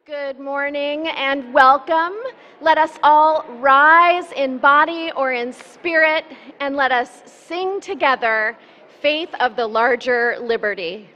Good morning and welcome. Let us all rise in body or in spirit and let us sing together, Faith of the Larger Liberty.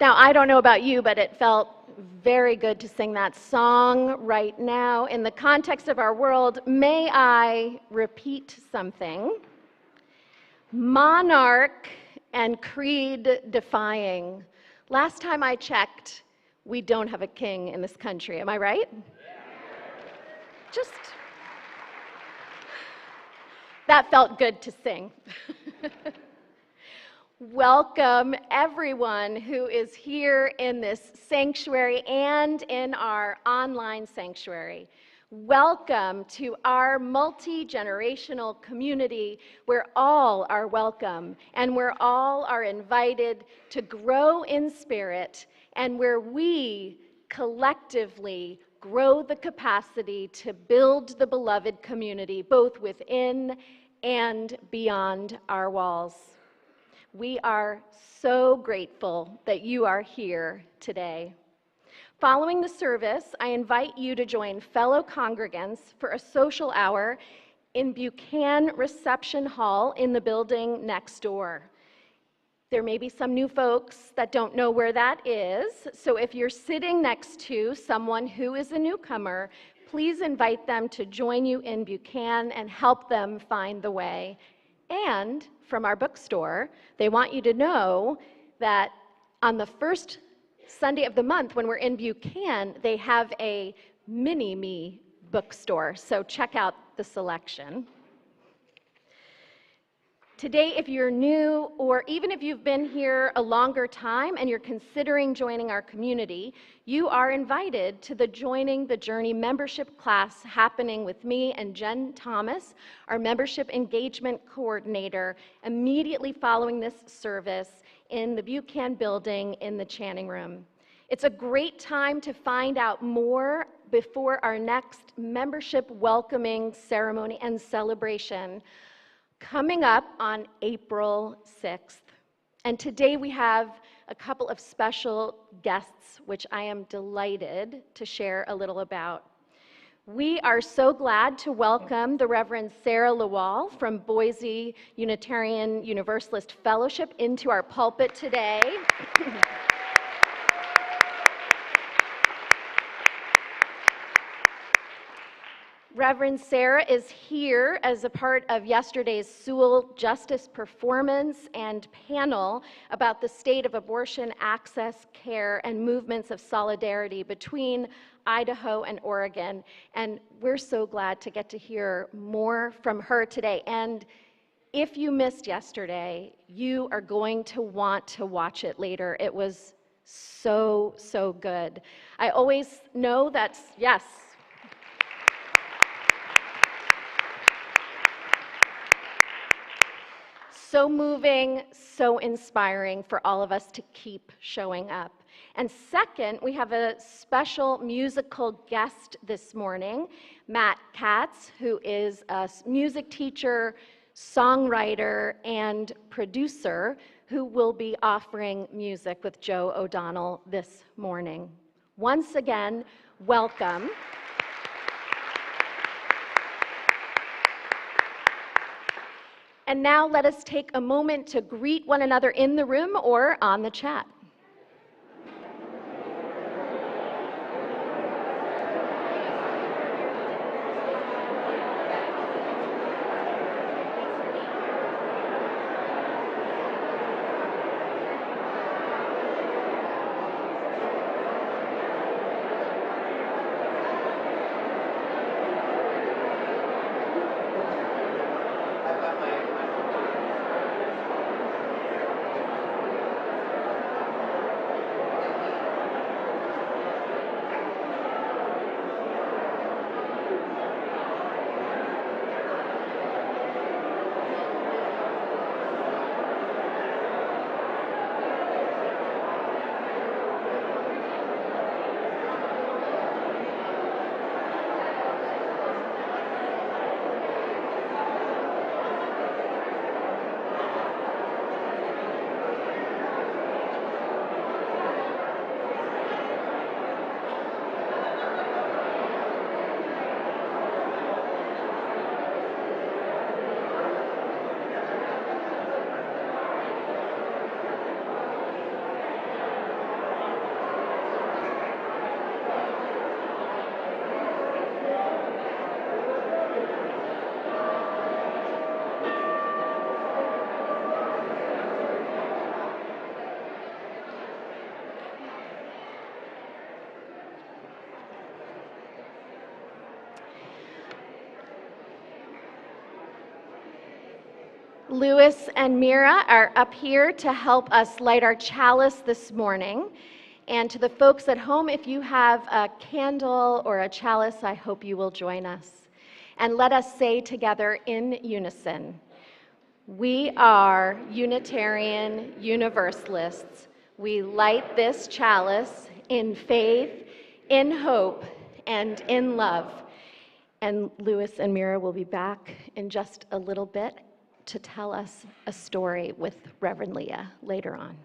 Now, I don't know about you, but it felt very good to sing that song right now. In the context of our world, may I repeat something? Monarch and creed defying. Last time I checked, we don't have a king in this country. Am I right? Just, that felt good to sing. Welcome everyone who is here in this sanctuary and in our online sanctuary. Welcome to our multi-generational community where all are welcome and where all are invited to grow in spirit and where we collectively grow the capacity to build the beloved community both within and beyond our walls. We are so grateful that you are here today. Following the service, I invite you to join fellow congregants for a social hour in Buchanan Reception Hall in the building next door. There may be some new folks that don't know where that is, so if you're sitting next to someone who is a newcomer, please invite them to join you in Buchanan and help them find the way. And from our bookstore, they want you to know that on the first Sunday of the month when we're in Buchanan, they have a mini-me bookstore, so check out the selection. Today, if you're new, or even if you've been here a longer time and you're considering joining our community, you are invited to the Joining the Journey membership class happening with me and Jen Thomas, our membership engagement coordinator, immediately following this service in the Buchanan building in the Channing room. It's a great time to find out more before our next membership welcoming ceremony and celebration coming up on April 6th. And today we have a couple of special guests, which I am delighted to share a little about. We are so glad to welcome the Reverend Sara LaWall from Boise Unitarian Universalist Fellowship into our pulpit today. Reverend Sara is here as a part of yesterday's Sewell Justice performance and panel about the state of abortion access, care, and movements of solidarity between Idaho and Oregon. And we're so glad to get to hear more from her today. And if you missed yesterday, you are going to want to watch it later. It was so, so good. I always know that, yes. So moving, so inspiring for all of us to keep showing up. And second, we have a special musical guest this morning, Matt Katz, who is a music teacher, songwriter, and producer who will be offering music with Joe O'Donnell this morning. Once again, welcome. And now let us take a moment to greet one another in the room or on the chat. Louis and Mira are up here to help us light our chalice this morning. And to the folks at home, if you have a candle or a chalice, I hope you will join us. And let us say together in unison, we are Unitarian Universalists. We light this chalice in faith, in hope, and in love. And Louis and Mira will be back in just a little bit to tell us a story with Reverend Leah later on.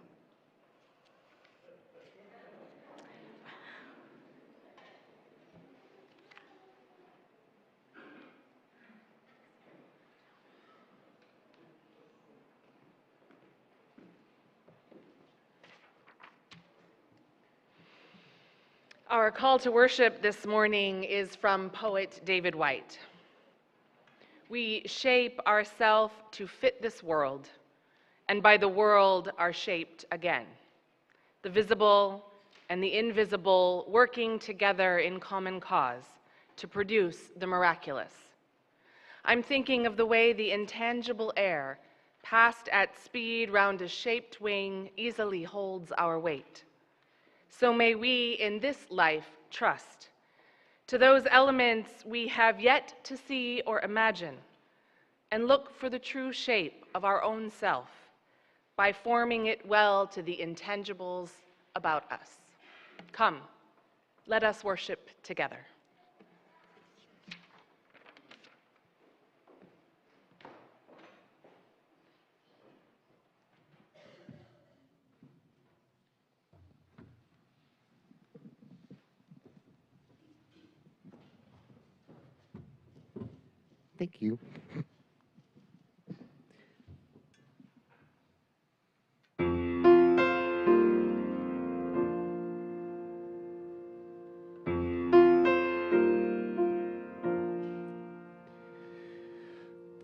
Our call to worship this morning is from poet David White. We shape ourselves to fit this world, and by the world are shaped again. The visible and the invisible working together in common cause to produce the miraculous. I'm thinking of the way the intangible air, passed at speed round a shaped wing, easily holds our weight. So may we in this life trust to those elements we have yet to see or imagine, and look for the true shape of our own self by forming it well to the intangibles about us. Come, let us worship together. Thank you.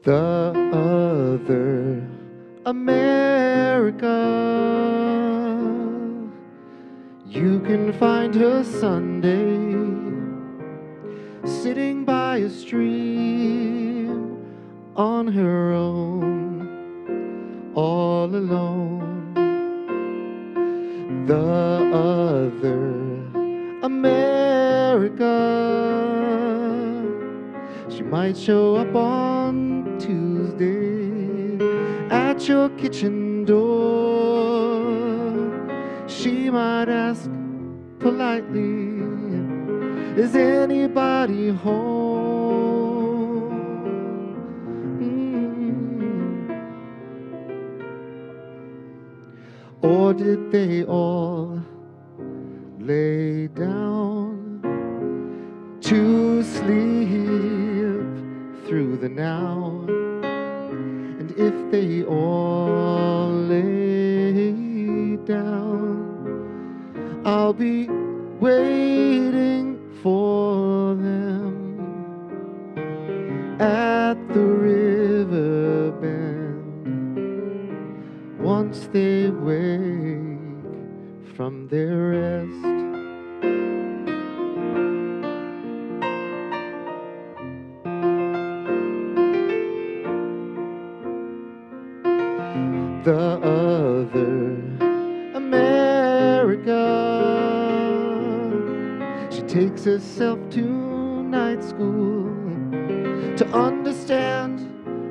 The other America, you can find her Sunday sitting by a stream on her own, all alone. The other America, she might show up on Tuesday at your kitchen door. She might ask politely, is anybody home? Or did they all lay down to sleep through the now? And if they all lay down, I'll be waiting for them at the river bend once they wake from their rest. The other America, she takes herself to night school to understand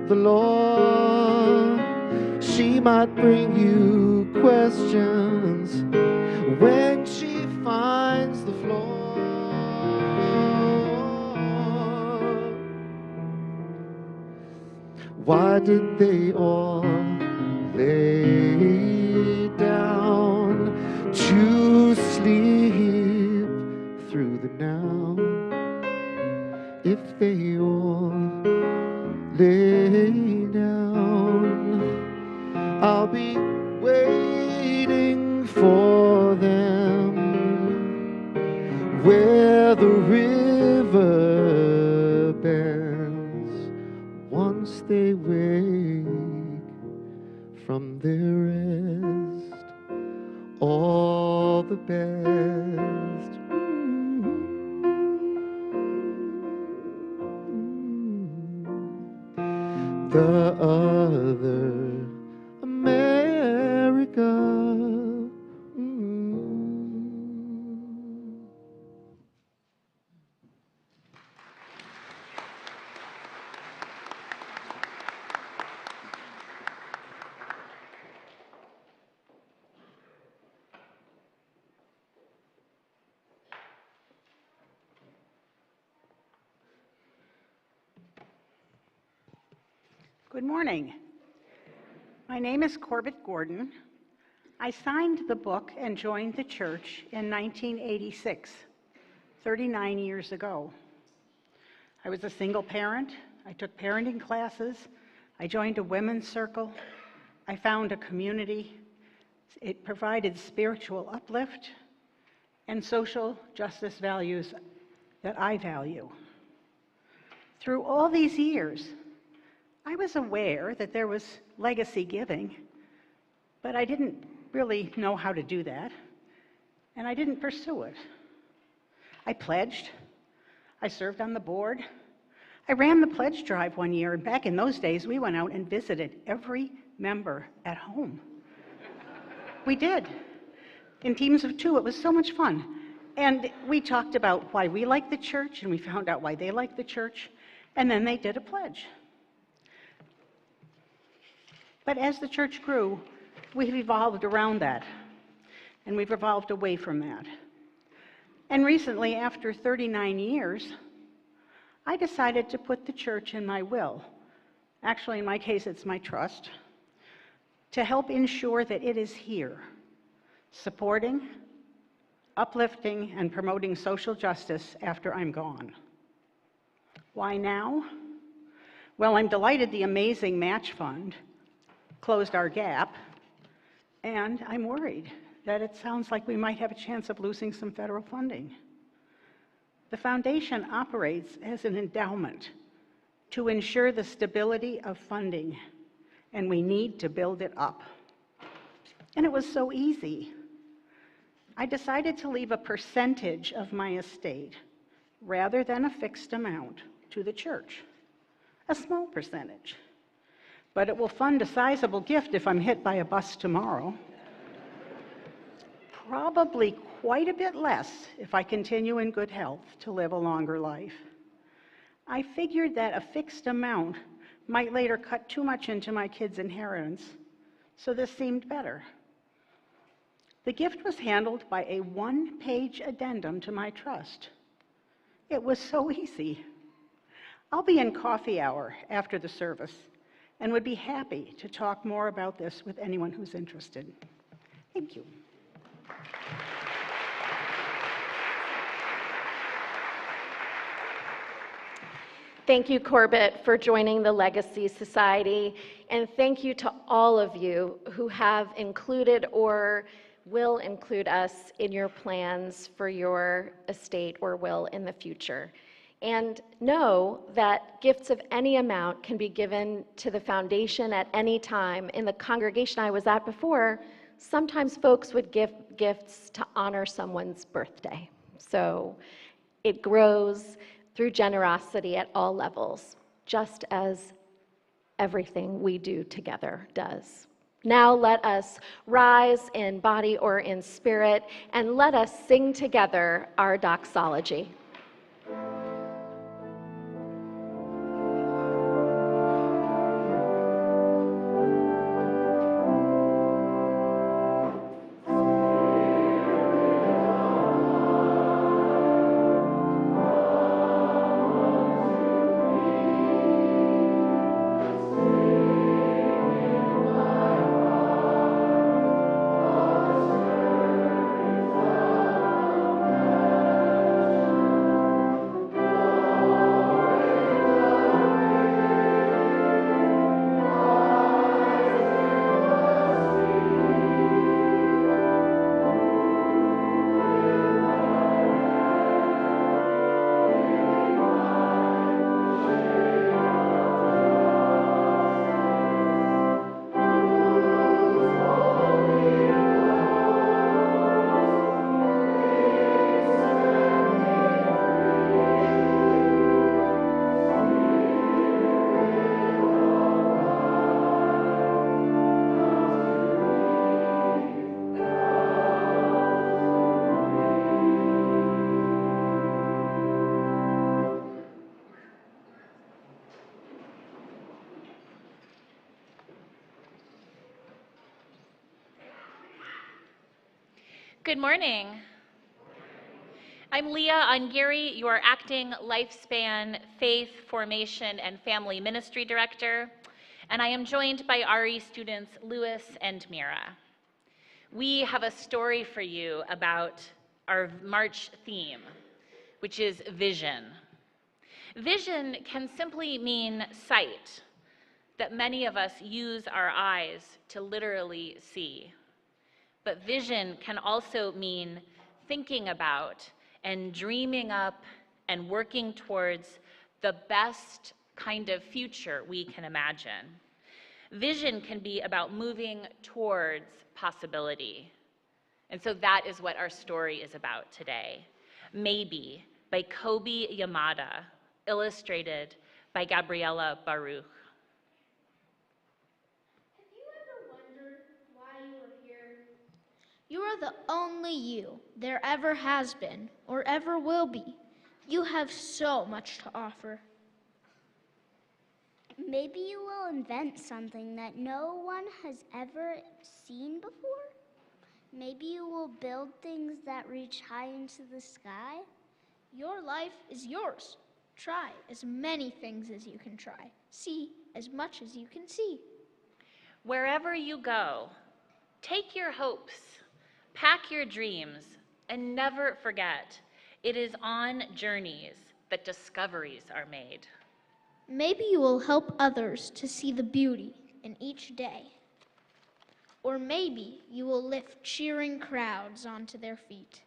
the law. She might bring you questions when she finds the flaw. Why did they all lay down to sleep through the now? If they all lay down, I'll be waiting for them where the river bends once they wake from their rest. All the best. The other America. Good morning. My name is Corbett Gordon. I signed the book and joined the church in 1986, 39 years ago. I was a single parent. I took parenting classes. I joined a women's circle. I found a community. It provided spiritual uplift and social justice values that I value. Through all these years, I was aware that there was legacy giving, but I didn't really know how to do that, and I didn't pursue it. I pledged. I served on the board. I ran the pledge drive one year, and back in those days, we went out and visited every member at home. We did. In teams of 2, it was so much fun. And we talked about why we like the church, and we found out why they like the church, and then they did a pledge. But as the church grew, we've evolved around that, and we've evolved away from that. And recently, after 39 years, I decided to put the church in my will. Actually, in my case, it's my trust, to help ensure that it is here, supporting, uplifting, and promoting social justice after I'm gone. Why now? Well, I'm delighted the amazing match fund closed our gap, and I'm worried that it sounds like we might have a chance of losing some federal funding. The foundation operates as an endowment to ensure the stability of funding, and we need to build it up. And it was so easy. I decided to leave a percentage of my estate rather than a fixed amount to the church, a small percentage. But it will fund a sizable gift if I'm hit by a bus tomorrow. Probably quite a bit less if I continue in good health to live a longer life. I figured that a fixed amount might later cut too much into my kids' inheritance, so this seemed better. The gift was handled by a one-page addendum to my trust. It was so easy. I'll be in coffee hour after the service and would be happy to talk more about this with anyone who's interested. Thank you. Thank you, Corbett, for joining the Legacy Society, and thank you to all of you who have included or will include us in your plans for your estate or will in the future. And know that gifts of any amount can be given to the foundation at any time. In the congregation I was at before, sometimes folks would give gifts to honor someone's birthday. So it grows through generosity at all levels, just as everything we do together does. Now let us rise in body or in spirit, and let us sing together our doxology. Good morning. I'm Leah Ungiri, your Acting Lifespan, Faith, Formation, and Family Ministry Director, and I am joined by RE students Louis and Mira. We have a story for you about our March theme, which is vision. Vision can simply mean sight, that many of us use our eyes to literally see. But vision can also mean thinking about and dreaming up and working towards the best kind of future we can imagine. Vision can be about moving towards possibility. And so that is what our story is about today. Maybe by Kobe Yamada, illustrated by Gabriela Baruch. You are the only you there ever has been or ever will be. You have so much to offer. Maybe you will invent something that no one has ever seen before. Maybe you will build things that reach high into the sky. Your life is yours. Try as many things as you can try. See as much as you can see. Wherever you go, take your hopes, pack your dreams, and never forget, it is on journeys that discoveries are made. Maybe you will help others to see the beauty in each day. Or maybe you will lift cheering crowds onto their feet.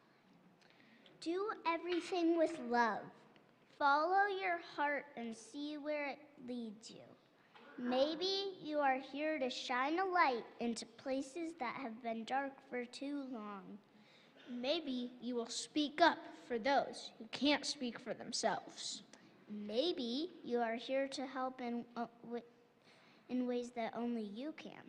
Do everything with love. Follow your heart and see where it leads you. Maybe you are here to shine a light into places that have been dark for too long. Maybe you will speak up for those who can't speak for themselves. Maybe you are here to help in ways that only you can.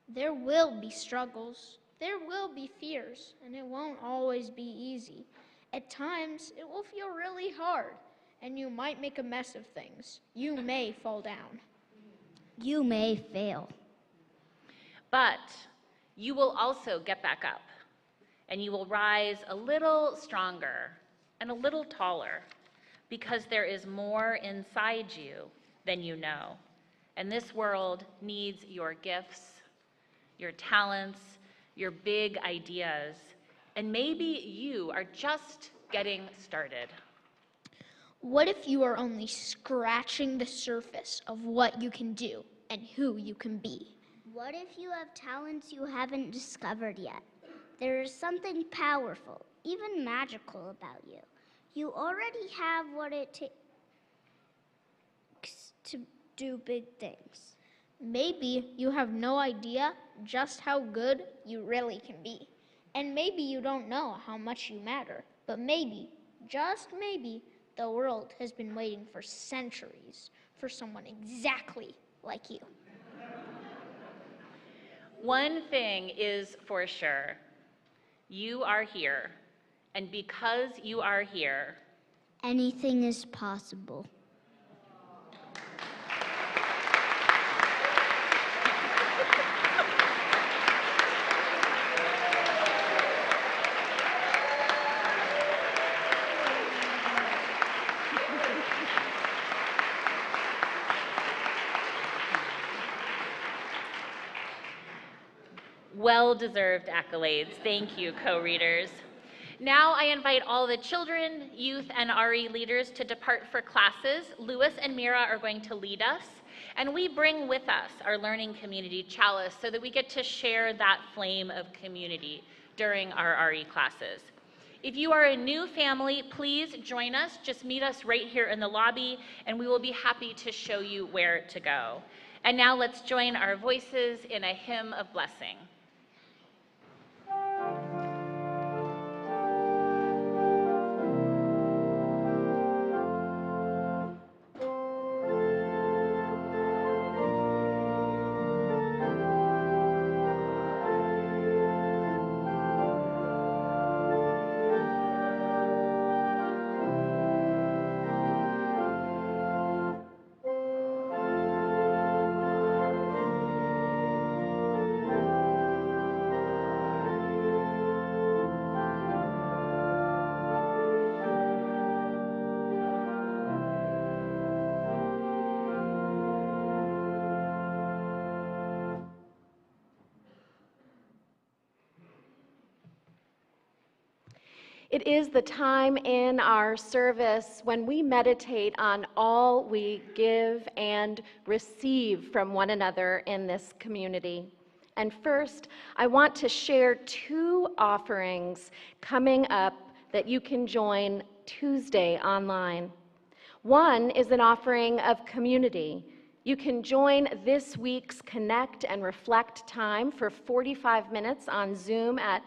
There will be struggles, there will be fears, and it won't always be easy. At times, it will feel really hard, and you might make a mess of things. You may fall down. You may fail. But you will also get back up, and you will rise a little stronger and a little taller, because there is more inside you than you know. And this world needs your gifts, your talents, your big ideas, and maybe you are just getting started. What if you are only scratching the surface of what you can do and who you can be? What if you have talents you haven't discovered yet? There is something powerful, even magical about you. You already have what it takes to do big things. Maybe you have no idea just how good you really can be. And maybe you don't know how much you matter. But maybe, just maybe, the world has been waiting for centuries for someone exactly like you. One thing is for sure, you are here, and because you are here, anything is possible. well-deserved accolades. Thank you, co-readers. Now I invite all the children, youth, and RE leaders to depart for classes. Louis and Mira are going to lead us, and we bring with us our learning community chalice so that we get to share that flame of community during our RE classes. If you are a new family, please join us. Just meet us right here in the lobby, and we will be happy to show you where to go. And now let's join our voices in a hymn of blessing. It is the time in our service when we meditate on all we give and receive from one another in this community. And first, I want to share two offerings coming up that you can join Tuesday online. One is an offering of community. You can join this week's Connect and Reflect time for 45 minutes on Zoom at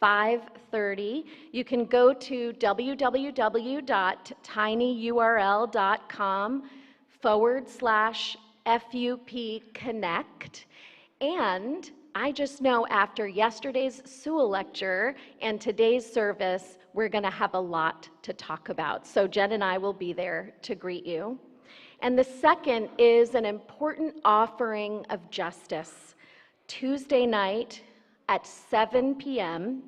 5:30. You can go to www.tinyurl.com/FUP Connect. And I just know after yesterday's Sewell lecture and today's service, we're going to have a lot to talk about. So Jen and I will be there to greet you. And the second is an important offering of justice. Tuesday night at 7 p.m.,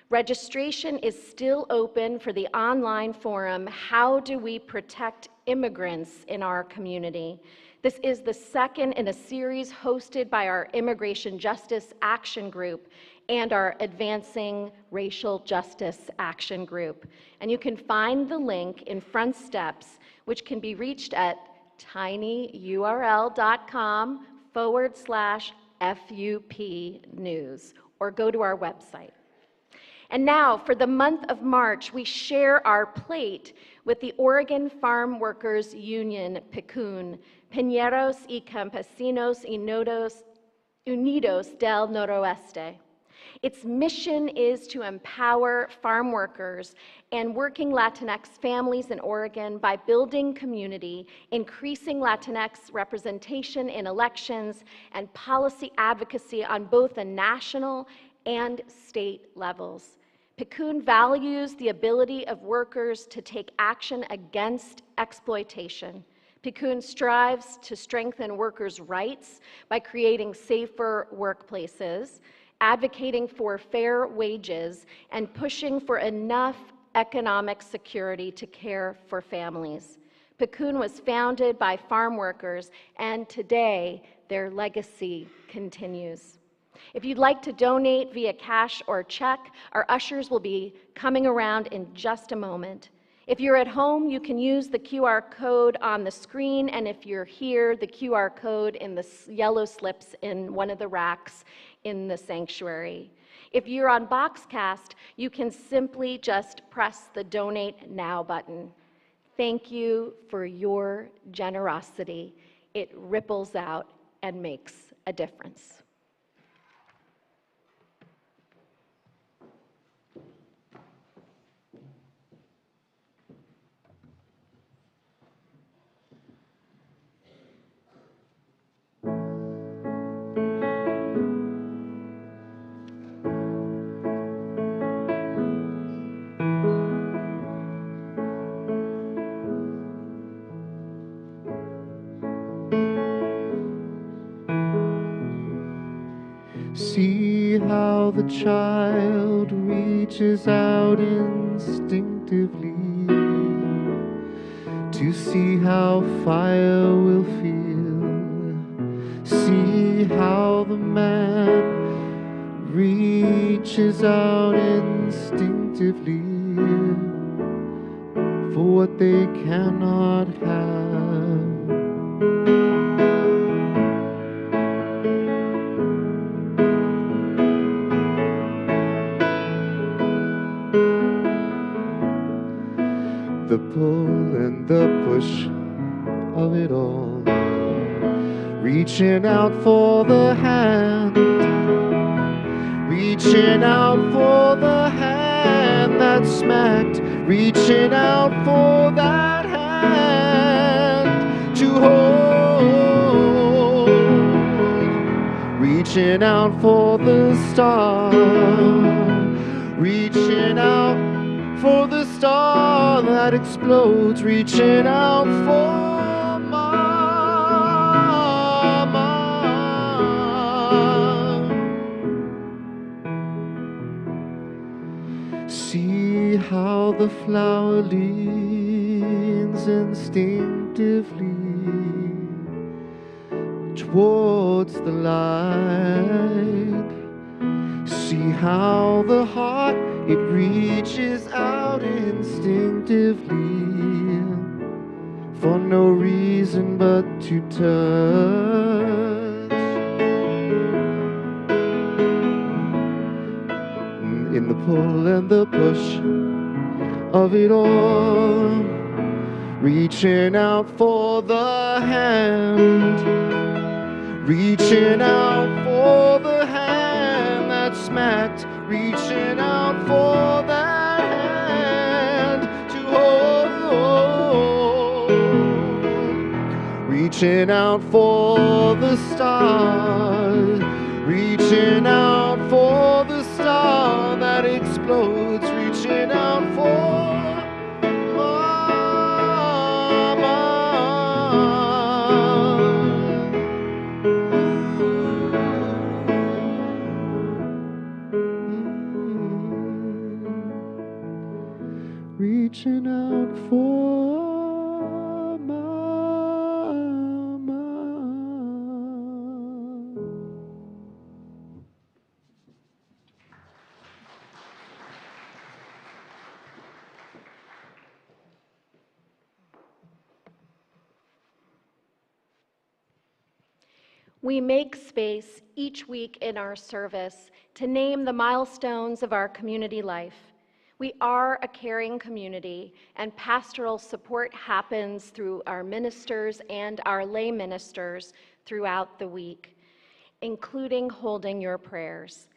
registration is still open for the online forum, How Do We Protect Immigrants in Our Community? This is the second in a series hosted by our Immigration Justice Action Group and our Advancing Racial Justice Action Group. And you can find the link in Front Steps, which can be reached at tinyurl.com/FUP news, or go to our website. And now, for the month of March, we share our plate with the Oregon Farm Workers Union, PICUN, Piñeros y Campesinos Unidos del Noroeste. Its mission is to empower farm workers and working Latinx families in Oregon by building community, increasing Latinx representation in elections, and policy advocacy on both the national and state levels. PICUN values the ability of workers to take action against exploitation. PICUN strives to strengthen workers' rights by creating safer workplaces, advocating for fair wages, and pushing for enough economic security to care for families. PICUN was founded by farm workers, and today their legacy continues. If you'd like to donate via cash or check, our ushers will be coming around in just a moment. If you're at home, you can use the QR code on the screen, and if you're here, the QR code in the yellow slips in one of the racks in the sanctuary. If you're on Boxcast, you can simply just press the Donate Now button. Thank you for your generosity. It ripples out and makes a difference. See how the child reaches out instinctively to see how fire will feel. See how the man reaches out instinctively for what they cannot have. The pull and the push of it all, reaching out for the hand, reaching out for the hand that smacked, reaching out for that hand to hold, reaching out for the star, reaching out for the star that explodes, reaching out for mama. See how the flower leans instinctively towards the light. See how the heart, it reaches out instinctively for no reason but to touch. In the pull and the push of it all, reaching out for the hand, reaching out for the hand that smacked, reaching out for that hand to hold, reaching out for the stars, reaching out for the star that explodes, reaching out for reaching out for mama. We make space each week in our service to name the milestones of our community life. We are a caring community, and pastoral support happens through our ministers and our lay ministers throughout the week, including holding your prayers.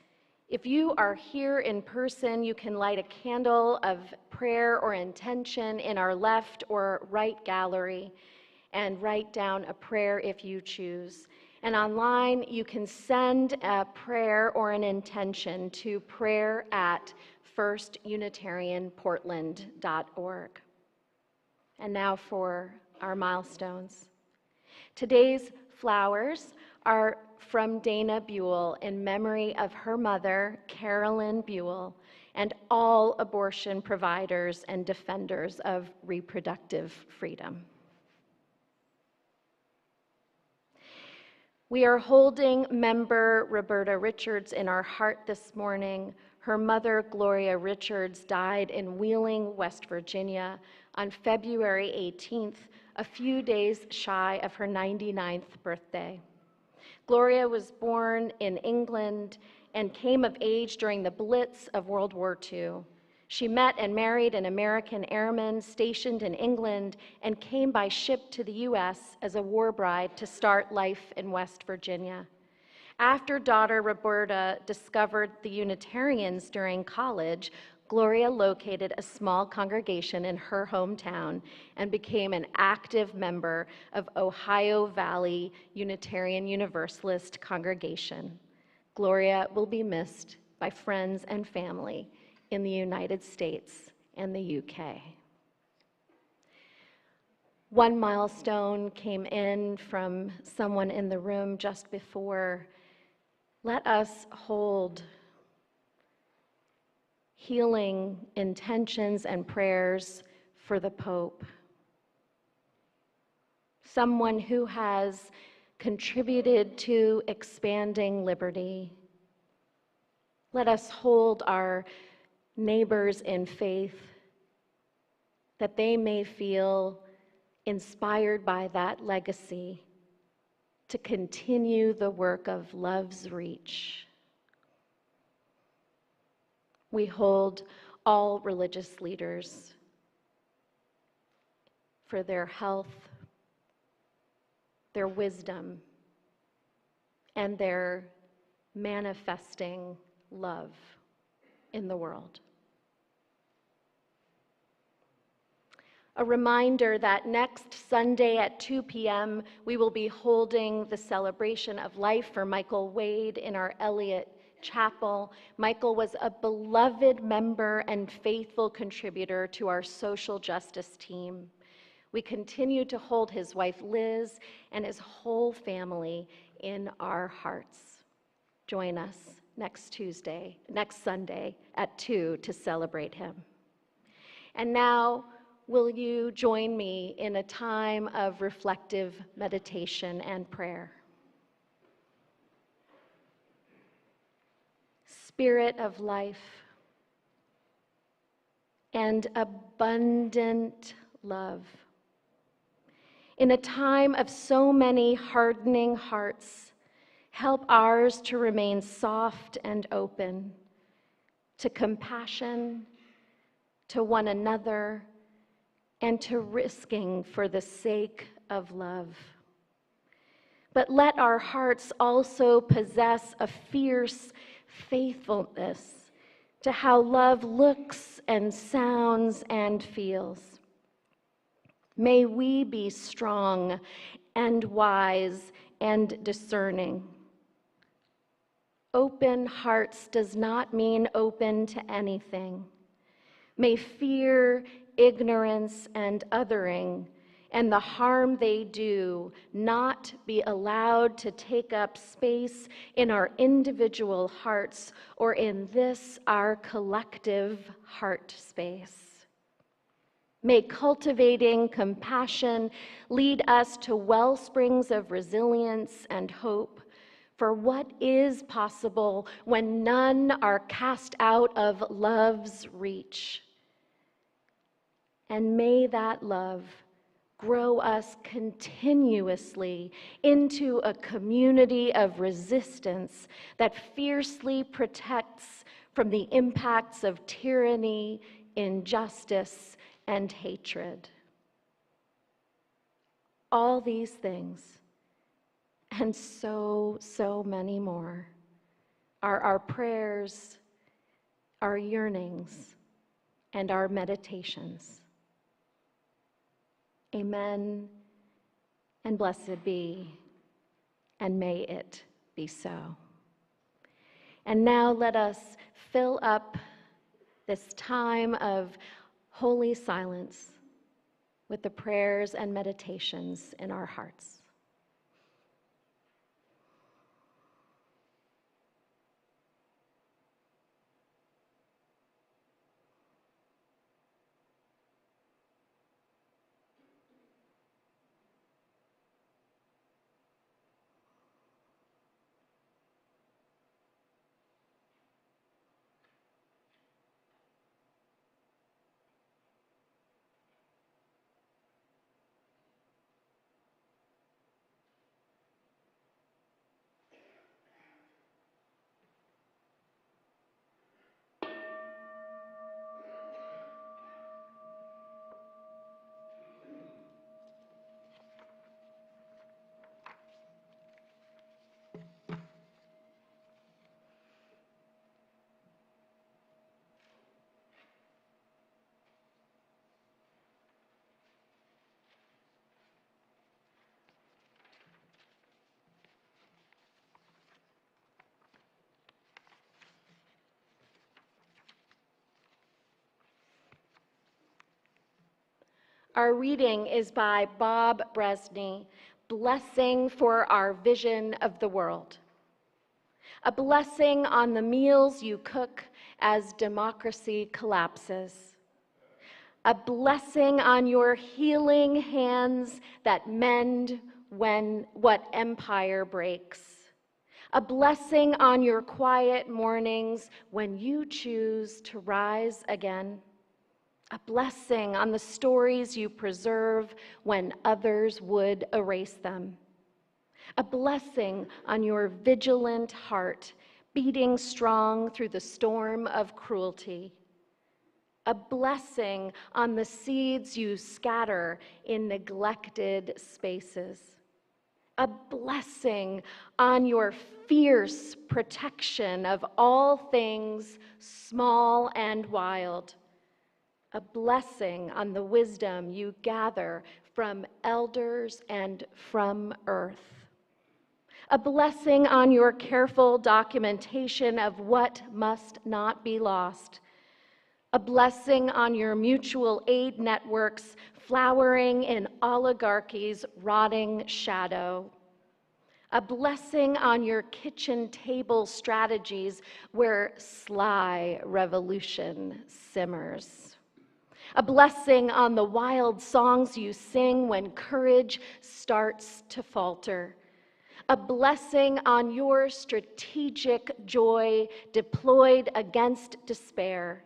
If you are here in person, you can light a candle of prayer or intention in our left or right gallery and write down a prayer if you choose. And online, you can send a prayer or an intention to prayer@firstunitarianportland.org. And now for our milestones. Today's flowers are from Dana Buell in memory of her mother, Carolyn Buell, and all abortion providers and defenders of reproductive freedom. We are holding member Roberta Richards in our heart this morning. Her mother, Gloria Richards, died in Wheeling, West Virginia on February 18th, a few days shy of her 99th birthday. Gloria was born in England and came of age during the Blitz of World War II. She met and married an American airman stationed in England and came by ship to the U.S. as a war bride to start life in West Virginia. After daughter Roberta discovered the Unitarians during college, Gloria located a small congregation in her hometown and became an active member of Ohio Valley Unitarian Universalist congregation. Gloria will be missed by friends and family in the United States and the UK. One milestone came in from someone in the room just before. Let us hold healing intentions and prayers for the Pope, someone who has contributed to expanding liberty. Let us hold our neighbors in faith, that they may feel inspired by that legacy to continue the work of love's reach. We hold all religious leaders for their health, their wisdom, and their manifesting love in the world. A reminder that next Sunday at 2 p.m., we will be holding the celebration of life for Michael Wade in our Elliott Chapel. Michael was a beloved member and faithful contributor to our social justice team. We continue to hold his wife Liz and his whole family in our hearts. Join us next Sunday at 2 to celebrate him. And now, will you join me in a time of reflective meditation and prayer? Spirit of life and abundant love. In a time of so many hardening hearts, help ours to remain soft and open to compassion, to one another, and to risking for the sake of love. But let our hearts also possess a fierce faithfulness to how love looks and sounds and feels. May we be strong and wise and discerning. Open hearts does not mean open to anything. May fear, ignorance, and othering and the harm they do not be allowed to take up space in our individual hearts or in this, our collective heart space. May cultivating compassion lead us to well springs of resilience and hope for what is possible when none are cast out of love's reach. And may that love Grow us continuously into a community of resistance that fiercely protects from the impacts of tyranny, injustice, and hatred. All these things, and so many more, are our prayers, our yearnings, and our meditations. Amen, and blessed be, and may it be so. And now let us fill up this time of holy silence with the prayers and meditations in our hearts. Our reading is by Bob Bresney, Blessing for Our Vision of the World. A blessing on the meals you cook as democracy collapses. A blessing on your healing hands that mend when what empire breaks. A blessing on your quiet mornings when you choose to rise again. A blessing on the stories you preserve when others would erase them. A blessing on your vigilant heart, beating strong through the storm of cruelty. A blessing on the seeds you scatter in neglected spaces. A blessing on your fierce protection of all things small and wild. A blessing on the wisdom you gather from elders and from earth. A blessing on your careful documentation of what must not be lost. A blessing on your mutual aid networks flowering in oligarchy's rotting shadow. A blessing on your kitchen table strategies where sly revolution simmers. A blessing on the wild songs you sing when courage starts to falter. A blessing on your strategic joy deployed against despair.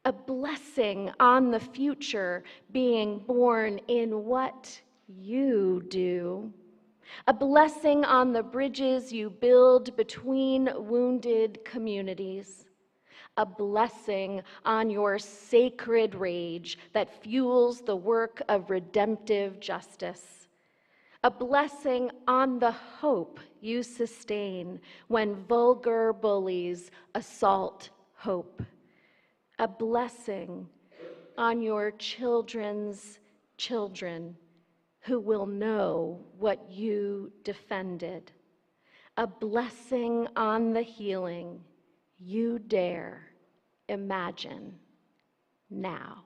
A blessing on the future being born in what you do. A blessing on the bridges you build between wounded communities. A blessing on your sacred rage that fuels the work of redemptive justice. A blessing on the hope you sustain when vulgar bullies assault hope. A blessing on your children's children who will know what you defended. A blessing on the healing you dare imagine now.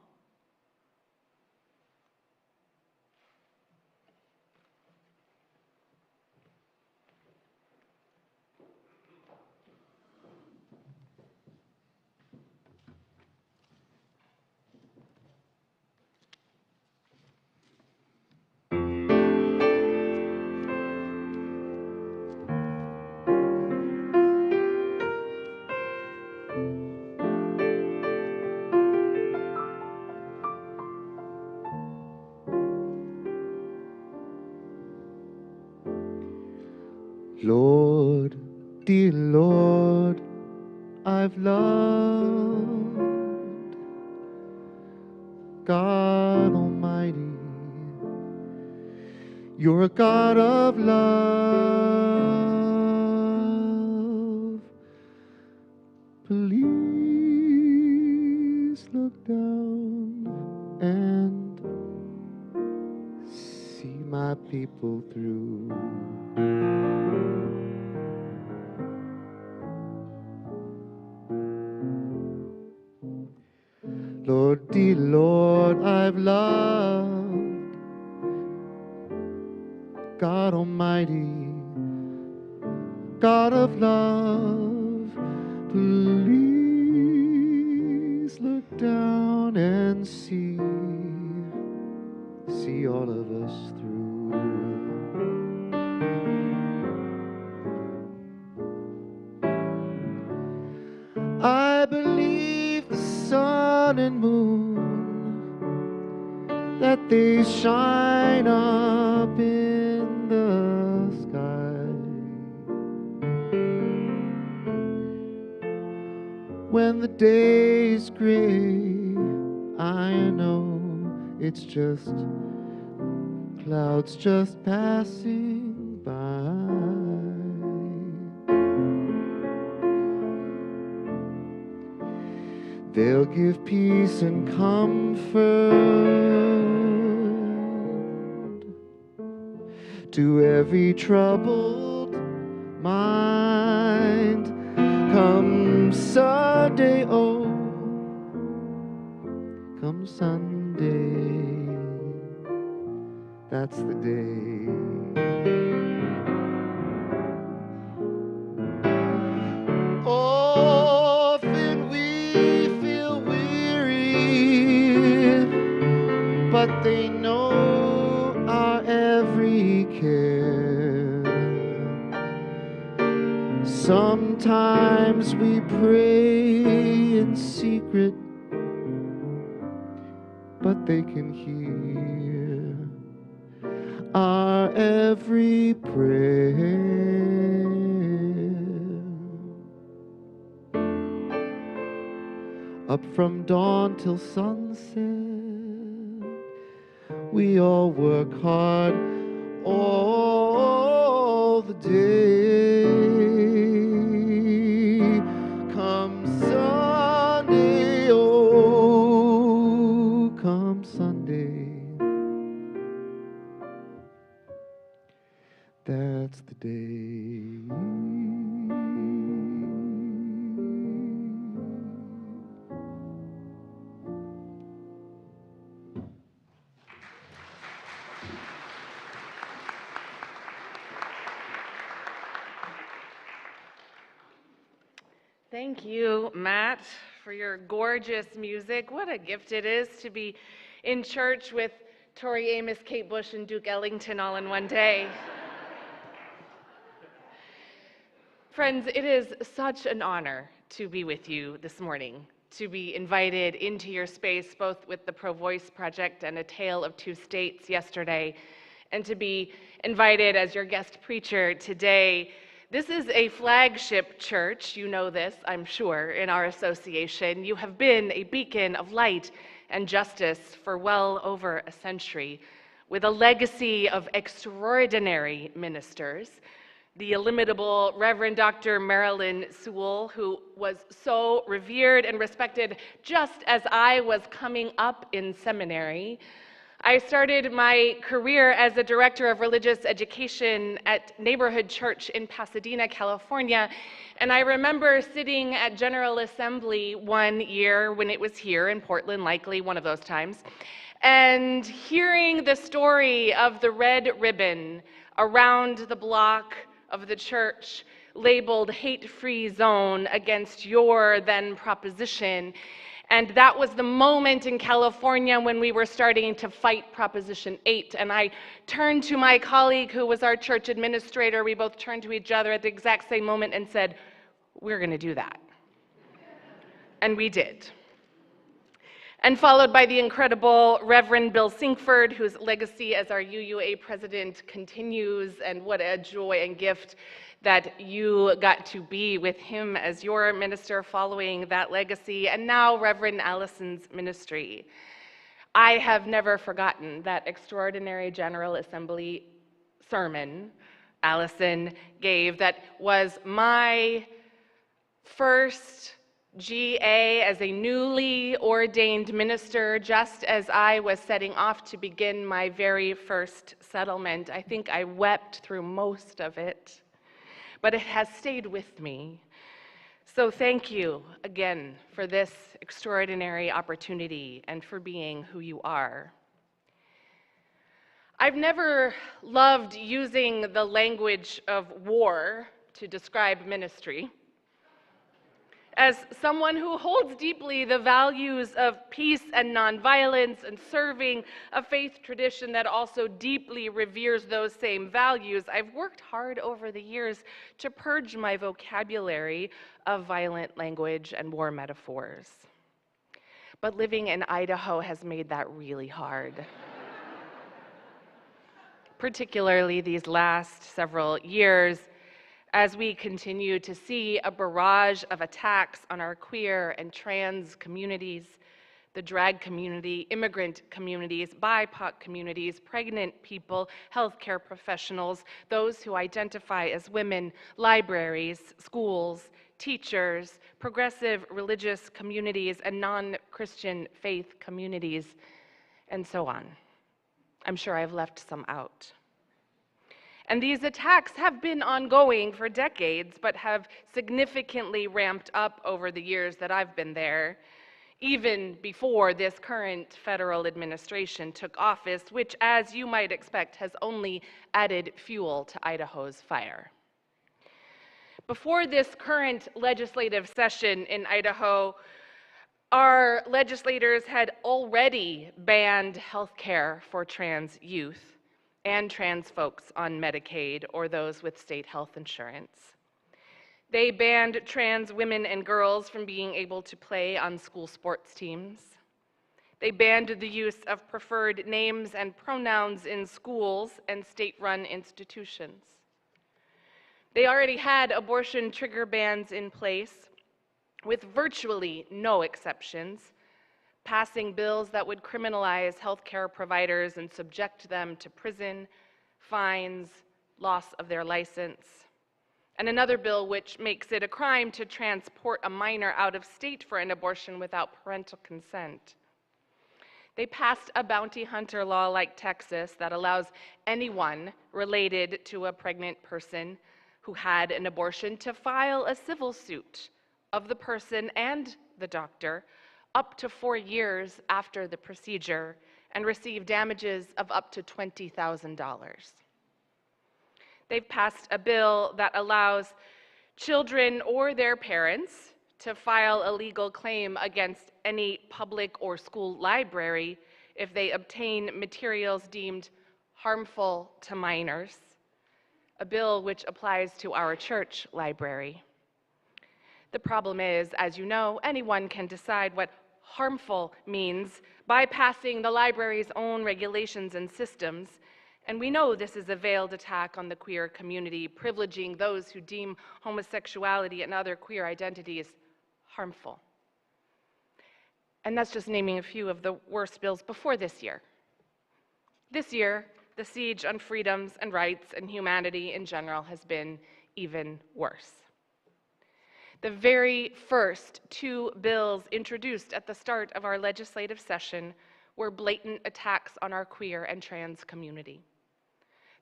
Lord, dear Lord, I've loved God Almighty. You're a God of love. Please look down and see my people through. Lord, dear Lord, I've loved God Almighty, God of love. Please look down and see all of us through. I believe the sun and moon, that they shine up in the sky. When the day is gray, I know it's just clouds just passing by. They'll give peace and comfort to every troubled mind. Come Sunday, oh, come Sunday, that's the day. Often we feel weary, but they know our every care. Sometimes we pray in secret, but they can hear our every prayer. Up from dawn till sunset, we all work hard all the day. Come Sunday, oh, come Sunday, that's the day. Thank you, Matt, for your gorgeous music. What a gift it is to be in church with Tori Amos, Kate Bush, and Duke Ellington all in one day. Friends, it is such an honor to be with you this morning, to be invited into your space, both with the Pro Voice Project and A Tale of Two States yesterday, and to be invited as your guest preacher today. This is a flagship church, you know this, I'm sure, in our association. You have been a beacon of light and justice for well over a century, with a legacy of extraordinary ministers. The illimitable Reverend Dr. Marilyn Sewell, who was so revered and respected just as I was coming up in seminary. I started my career as a director of religious education at Neighborhood Church in Pasadena, California, and I remember sitting at General Assembly one year when it was here in Portland, likely one of those times, and hearing the story of the red ribbon around the block of the church labeled hate-free zone against your then proposition. And that was the moment in California when we were starting to fight Proposition 8. And I turned to my colleague who was our church administrator. We both turned to each other at the exact same moment and said, we're going to do that. And we did. And followed by the incredible Reverend Bill Sinkford, whose legacy as our UUA president continues, and what a joy and gift that you got to be with him as your minister following that legacy, and now Reverend Allison's ministry. I have never forgotten that extraordinary General Assembly sermon Allison gave that was my first GA as a newly ordained minister, just as I was setting off to begin my very first settlement. I think I wept through most of it, but it has stayed with me. So thank you again for this extraordinary opportunity and for being who you are. I've never loved using the language of war to describe ministry. As someone who holds deeply the values of peace and nonviolence and serving a faith tradition that also deeply reveres those same values, I've worked hard over the years to purge my vocabulary of violent language and war metaphors. But living in Idaho has made that really hard. Particularly these last several years, as we continue to see a barrage of attacks on our queer and trans communities, the drag community, immigrant communities, BIPOC communities, pregnant people, healthcare professionals, those who identify as women, libraries, schools, teachers, progressive religious communities, and non-Christian faith communities, and so on. I'm sure I've left some out. And these attacks have been ongoing for decades, but have significantly ramped up over the years that I've been there, even before this current federal administration took office, which, as you might expect, has only added fuel to Idaho's fire. Before this current legislative session in Idaho, our legislators had already banned health care for trans youth and trans folks on Medicaid or those with state health insurance. They banned trans women and girls from being able to play on school sports teams. They banned the use of preferred names and pronouns in schools and state-run institutions. They already had abortion trigger bans in place with virtually no exceptions, passing bills that would criminalize healthcare providers and subject them to prison, fines, loss of their license, and another bill which makes it a crime to transport a minor out of state for an abortion without parental consent. They passed a bounty hunter law like Texas that allows anyone related to a pregnant person who had an abortion to file a civil suit of the person and the doctor up to 4 years after the procedure and receive damages of up to $20,000. They've passed a bill that allows children or their parents to file a legal claim against any public or school library if they obtain materials deemed harmful to minors, a bill which applies to our church library. The problem is, as you know, anyone can decide what harmful means bypassing the library's own regulations and systems, and we know this is a veiled attack on the queer community, privileging those who deem homosexuality and other queer identities harmful. And that's just naming a few of the worst bills before this year. This year, the siege on freedoms and rights and humanity in general has been even worse. The very first 2 bills introduced at the start of our legislative session were blatant attacks on our queer and trans community.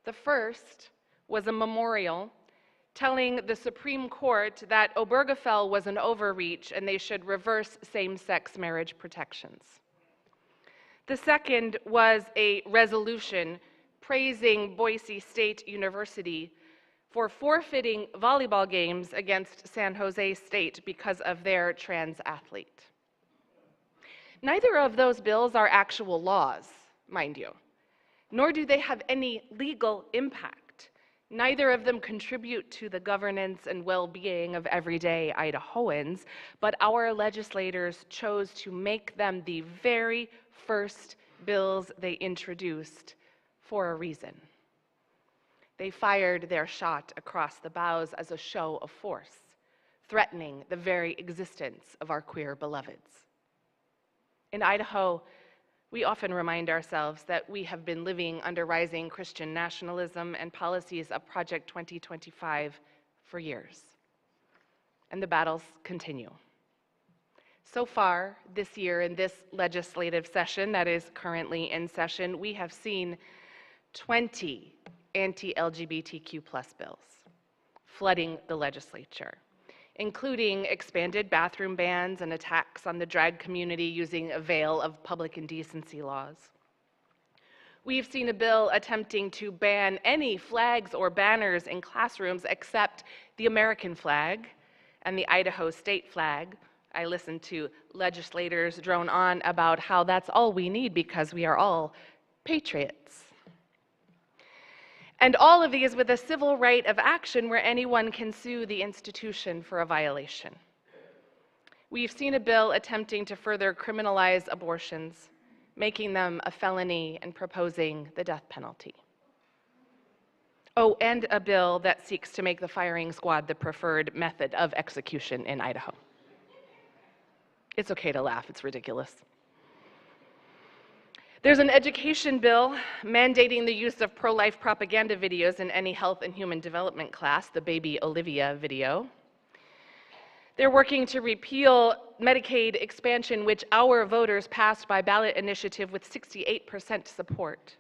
The first was a memorial telling the Supreme Court that Obergefell was an overreach and they should reverse same-sex marriage protections. The second was a resolution praising Boise State University for forfeiting volleyball games against San Jose State because of their trans athlete. Neither of those bills are actual laws, mind you, nor do they have any legal impact. Neither of them contribute to the governance and well-being of everyday Idahoans, but our legislators chose to make them the very first bills they introduced for a reason. They fired their shot across the bows as a show of force, threatening the very existence of our queer beloveds. In Idaho, we often remind ourselves that we have been living under rising Christian nationalism and policies of Project 2025 for years. And the battles continue. So far this year, in this legislative session that is currently in session, we have seen 20 anti-LGBTQ+ bills flooding the legislature, including expanded bathroom bans and attacks on the drag community using a veil of public indecency laws. We've seen a bill attempting to ban any flags or banners in classrooms except the American flag and the Idaho state flag. I listened to legislators drone on about how that's all we need because we are all patriots. And all of these with a civil right of action where anyone can sue the institution for a violation. We've seen a bill attempting to further criminalize abortions, making them a felony and proposing the death penalty. Oh, and a bill that seeks to make the firing squad the preferred method of execution in Idaho. It's okay to laugh, it's ridiculous. There's an education bill mandating the use of pro-life propaganda videos in any health and human development class, the Baby Olivia video. They're working to repeal Medicaid expansion, which our voters passed by ballot initiative with 68% support.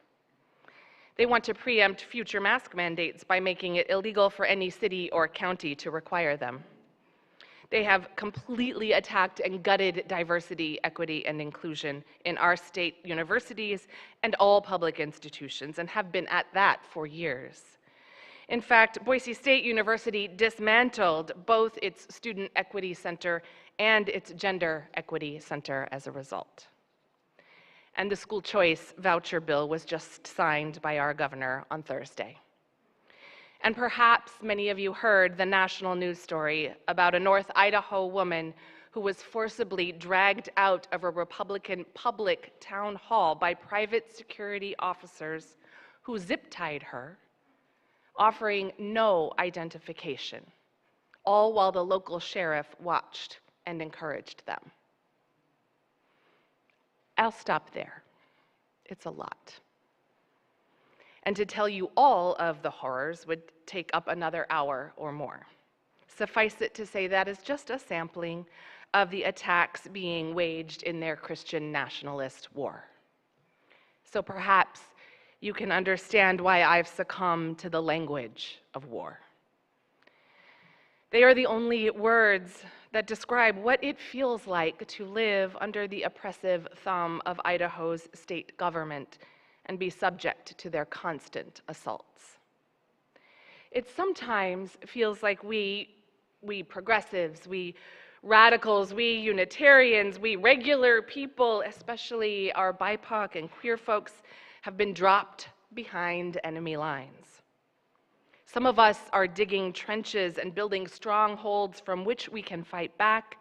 They want to preempt future mask mandates by making it illegal for any city or county to require them. They have completely attacked and gutted diversity, equity, and inclusion in our state universities and all public institutions, and have been at that for years. In fact, Boise State University dismantled both its Student Equity Center and its Gender Equity Center as a result. And the school choice voucher bill was just signed by our governor on Thursday. And perhaps many of you heard the national news story about a North Idaho woman who was forcibly dragged out of a Republican public town hall by private security officers who zip-tied her, offering no identification, all while the local sheriff watched and encouraged them. I'll stop there. It's a lot. And to tell you all of the horrors would take up another hour or more. Suffice it to say that is just a sampling of the attacks being waged in their Christian nationalist war. So perhaps you can understand why I've succumbed to the language of war. They are the only words that describe what it feels like to live under the oppressive thumb of Idaho's state government and be subject to their constant assaults. It sometimes feels like we progressives, we radicals, we Unitarians, we regular people, especially our BIPOC and queer folks, have been dropped behind enemy lines. Some of us are digging trenches and building strongholds from which we can fight back,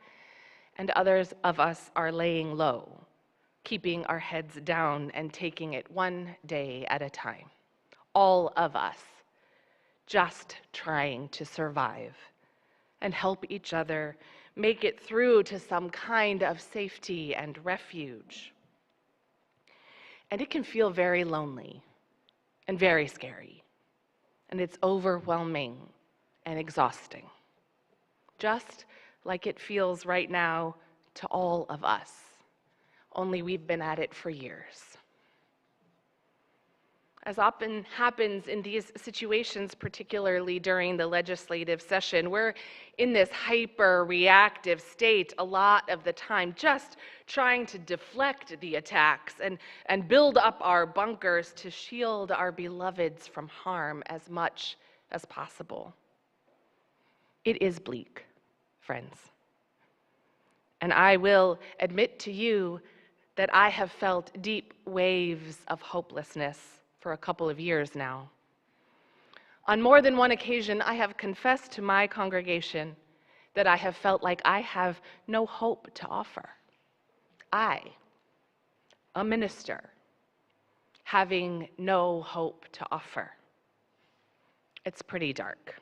and others of us are laying low, keeping our heads down and taking it one day at a time. All of us just trying to survive and help each other make it through to some kind of safety and refuge. And it can feel very lonely and very scary, and it's overwhelming and exhausting, just like it feels right now to all of us. Only we've been at it for years. As often happens in these situations, particularly during the legislative session, we're in this hyper-reactive state a lot of the time, just trying to deflect the attacks and build up our bunkers to shield our beloveds from harm as much as possible. It is bleak, friends. And I will admit to you that I have felt deep waves of hopelessness for a couple of years now. On more than one occasion, I have confessed to my congregation that I have felt like I have no hope to offer. I, a minister, having no hope to offer. It's pretty dark.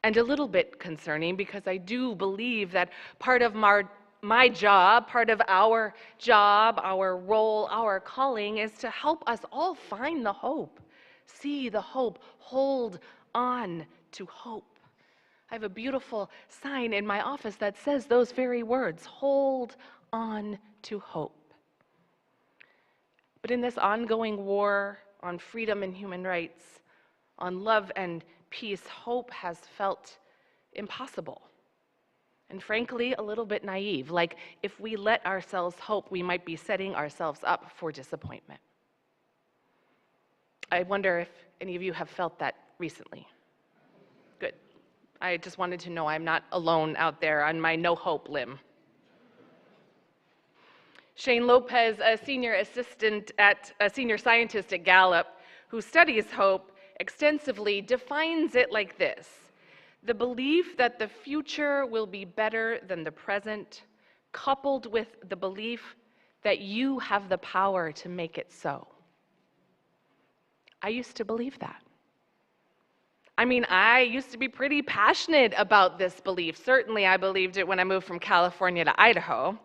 And a little bit concerning, because I do believe that part of my job, part of our job, our role, our calling is to help us all find the hope, see the hope, hold on to hope. I have a beautiful sign in my office that says those very words, hold on to hope. But in this ongoing war on freedom and human rights, on love and peace, hope has felt impossible. And frankly, a little bit naive. Like if we let ourselves hope, we might be setting ourselves up for disappointment. I wonder if any of you have felt that recently. Good. I just wanted to know I'm not alone out there on my no hope limb. Shane Lopez, a senior scientist at Gallup, who studies hope extensively, defines it like this: the belief that the future will be better than the present, coupled with the belief that you have the power to make it so. I used to believe that. I mean, I used to be pretty passionate about this belief. Certainly, I believed it when I moved from California to Idaho.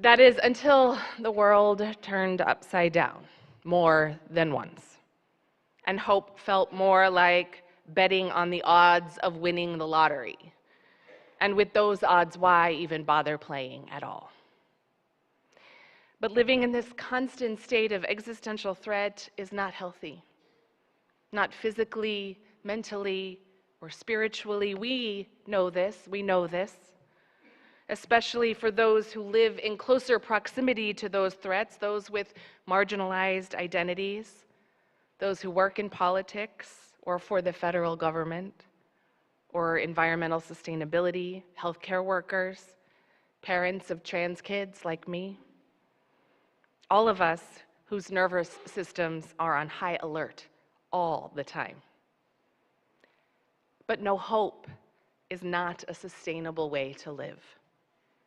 That is, until the world turned upside down more than once. And hope felt more like betting on the odds of winning the lottery. And with those odds, why even bother playing at all? But living in this constant state of existential threat is not healthy. Not physically, mentally, or spiritually. We know this, especially for those who live in closer proximity to those threats, those with marginalized identities, those who work in politics or for the federal government, or environmental sustainability, healthcare workers, parents of trans kids like me. All of us whose nervous systems are on high alert all the time. But no hope is not a sustainable way to live.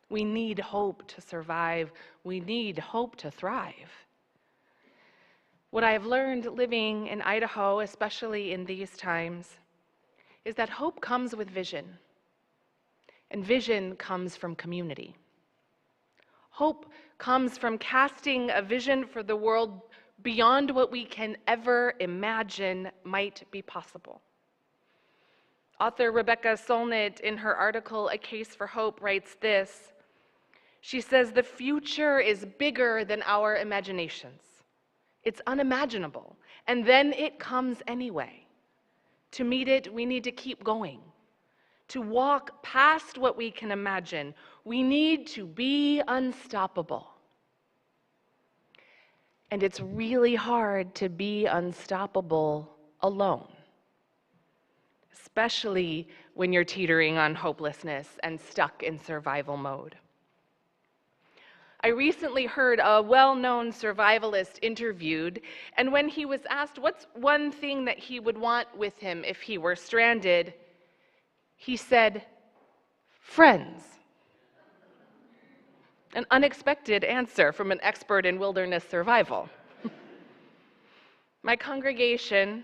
We need hope to survive. We need hope to thrive. What I have learned living in Idaho, especially in these times, is that hope comes with vision. And vision comes from community. Hope comes from casting a vision for the world beyond what we can ever imagine might be possible. Author Rebecca Solnit, in her article, A Case for Hope, writes this. She says, the future is bigger than our imaginations. It's unimaginable, and then it comes anyway. To meet it, we need to keep going. To walk past what we can imagine, we need to be unstoppable. And it's really hard to be unstoppable alone, especially when you're teetering on hopelessness and stuck in survival mode. I recently heard a well-known survivalist interviewed, and when he was asked what's one thing that he would want with him if he were stranded, he said, friends. An unexpected answer from an expert in wilderness survival. My congregation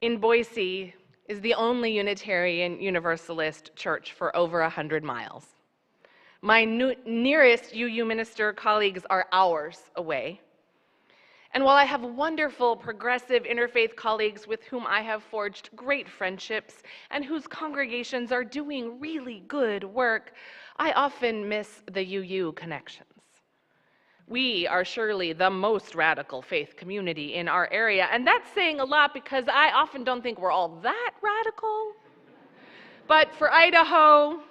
in Boise is the only Unitarian Universalist church for over 100 miles. My nearest UU minister colleagues are hours away. And while I have wonderful progressive interfaith colleagues with whom I have forged great friendships and whose congregations are doing really good work, I often miss the UU connections. We are surely the most radical faith community in our area, and that's saying a lot because I often don't think we're all that radical. But for Idaho,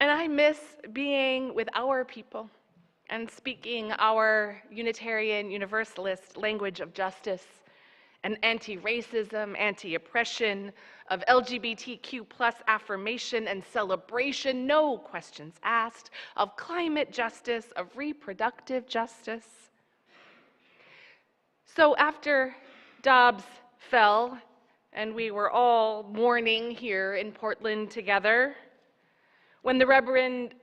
and I miss being with our people and speaking our Unitarian Universalist language of justice and anti-racism, anti-oppression, of LGBTQ+ affirmation and celebration, no questions asked, of climate justice, of reproductive justice. So after Dobbs fell and we were all mourning here in Portland together, When the Reverend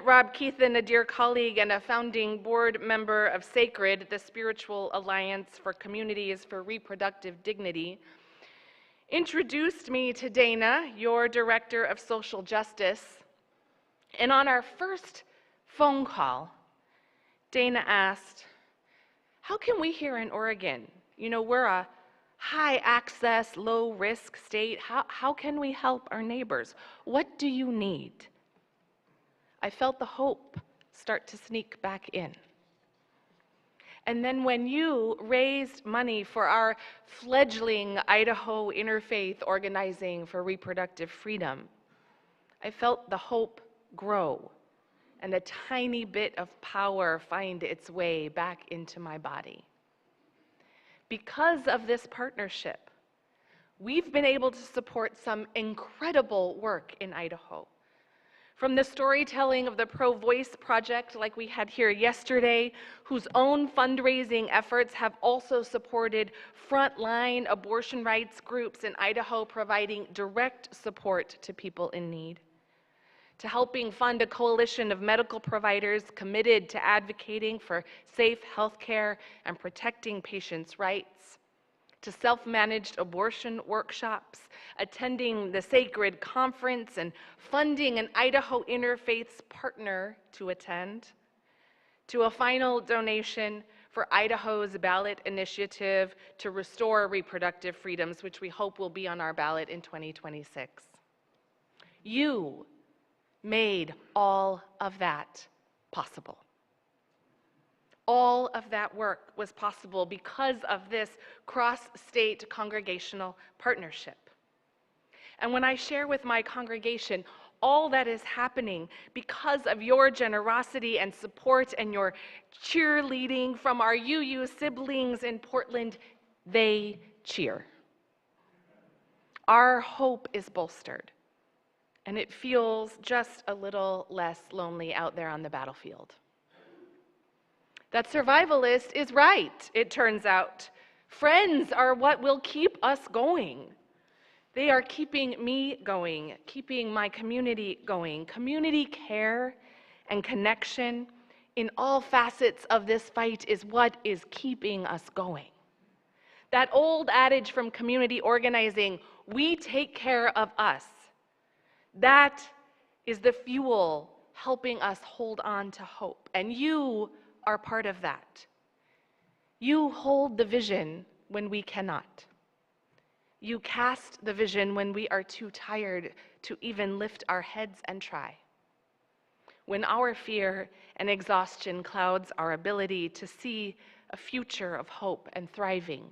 Rob Keithan, a dear colleague and a founding board member of SACRED, the Spiritual Alliance for Communities for Reproductive Dignity, introduced me to Dana, your Director of Social Justice, and on our first phone call, Dana asked, how can we here in Oregon, we're a high access, low risk state, how can we help our neighbors? What do you need? I felt the hope start to sneak back in. And then when you raised money for our fledgling Idaho Interfaith Organizing for Reproductive Freedom, I felt the hope grow and a tiny bit of power find its way back into my body. Because of this partnership, we've been able to support some incredible work in Idaho. From the storytelling of the Pro Voice Project, like we had here yesterday, whose own fundraising efforts have also supported frontline abortion rights groups in Idaho, providing direct support to people in need, to helping fund a coalition of medical providers committed to advocating for safe health care and protecting patients' rights, to self-managed abortion workshops, attending the SACRED conference, and funding an Idaho Interfaith's partner to attend, to a final donation for Idaho's ballot initiative to restore reproductive freedoms, which we hope will be on our ballot in 2026. You made all of that possible. All of that work was possible because of this cross-state congregational partnership. And when I share with my congregation all that is happening because of your generosity and support and your cheerleading from our UU siblings in Portland, they cheer. Our hope is bolstered. And it feels just a little less lonely out there on the battlefield. That survivalist is right, it turns out. Friends are what will keep us going. They are keeping me going, keeping my community going. Community care and connection in all facets of this fight is what is keeping us going. That old adage from community organizing, we take care of us. That is the fuel helping us hold on to hope. And you are part of that. You hold the vision when we cannot. You cast the vision when we are too tired to even lift our heads and try. When our fear and exhaustion clouds our ability to see a future of hope and thriving,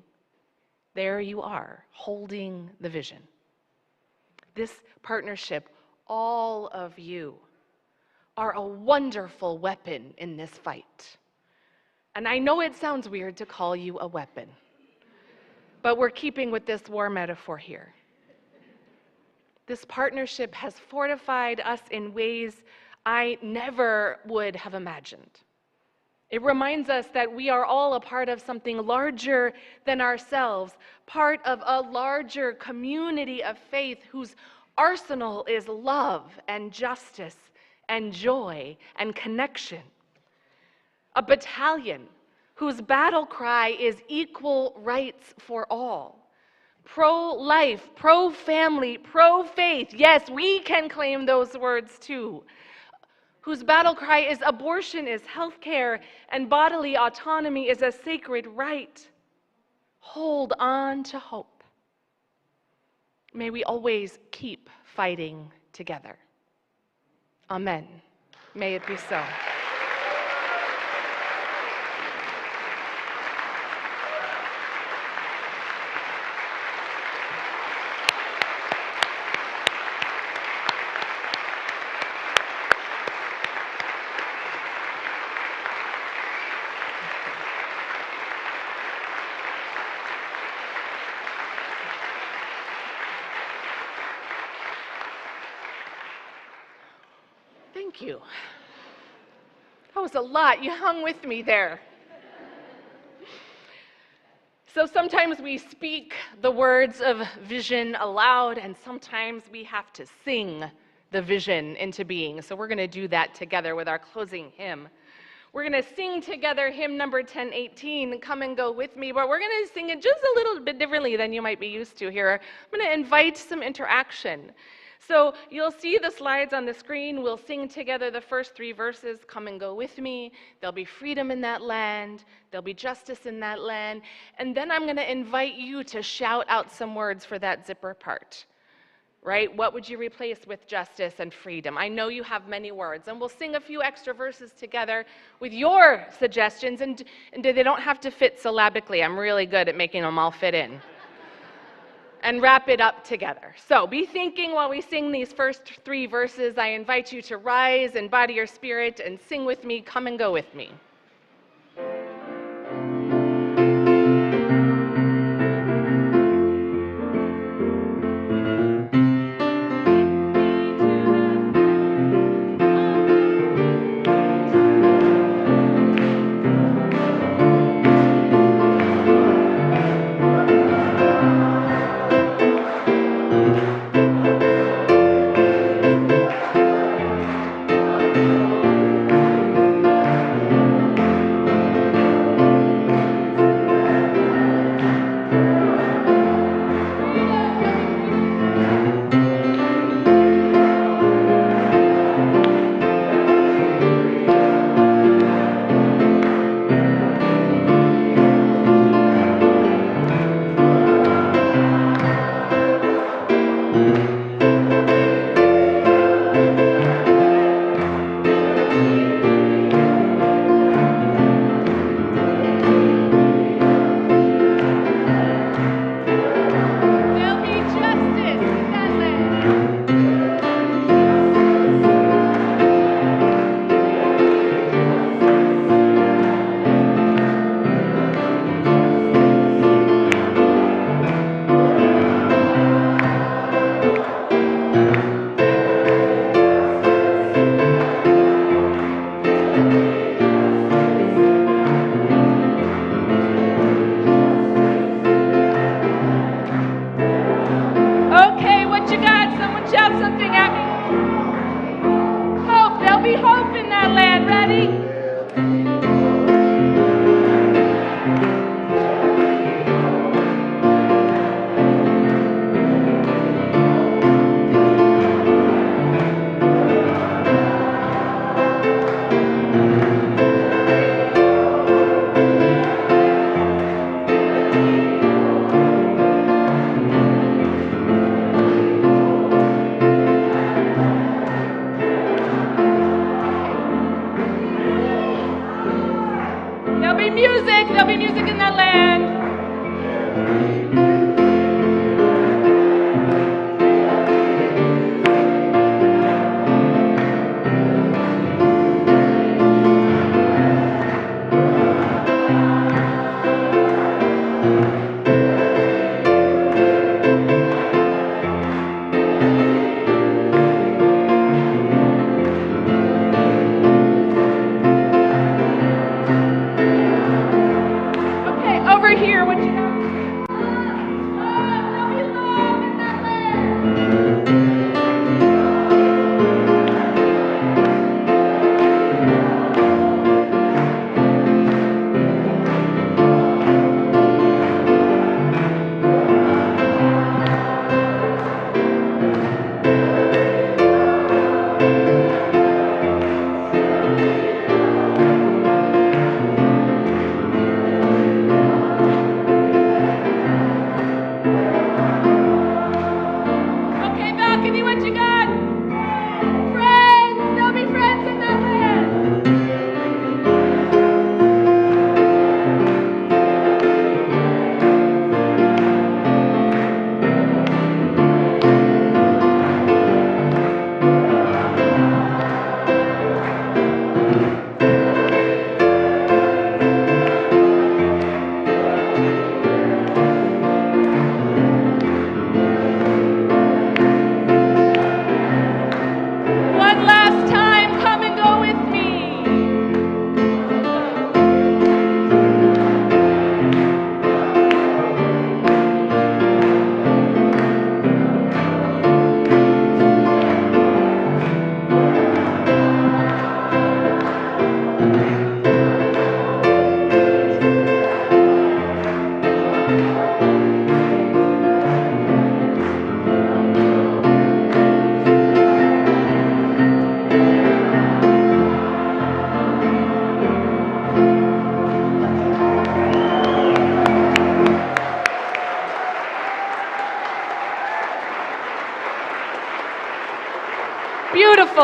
there you are, holding the vision. This partnership, all of you, are a wonderful weapon in this fight. And I know it sounds weird to call you a weapon, but we're keeping with this war metaphor here. This partnership has fortified us in ways I never would have imagined. It reminds us that we are all a part of something larger than ourselves, part of a larger community of faith whose arsenal is love and justice and joy and connection. A battalion whose battle cry is equal rights for all. Pro-life, pro-family, pro-faith. Yes, we can claim those words too. Whose battle cry is abortion is health care and bodily autonomy is a sacred right. Hold on to hope. May we always keep fighting together. Amen. May it be so. Thank you. That was a lot. You hung with me there. So sometimes we speak the words of vision aloud, and sometimes we have to sing the vision into being. So we're going to do that together with our closing hymn. We're going to sing together hymn number 1018, Come and Go With Me, but we're going to sing it just a little bit differently than you might be used to here. I'm going to invite some interaction. So you'll see the slides on the screen. We'll sing together the first 3 verses, Come and Go With Me. There'll be freedom in that land. There'll be justice in that land. And then I'm going to invite you to shout out some words for that zipper part. Right? What would you replace with justice and freedom? I know you have many words, and we'll sing a few extra verses together with your suggestions, and they don't have to fit syllabically. I'm really good at making them all fit in. And wrap it up together. So be thinking while we sing these first 3 verses. I invite you to rise, embody your spirit, and sing with me, Come and Go With Me. There'll be music in that land. Here, what you got?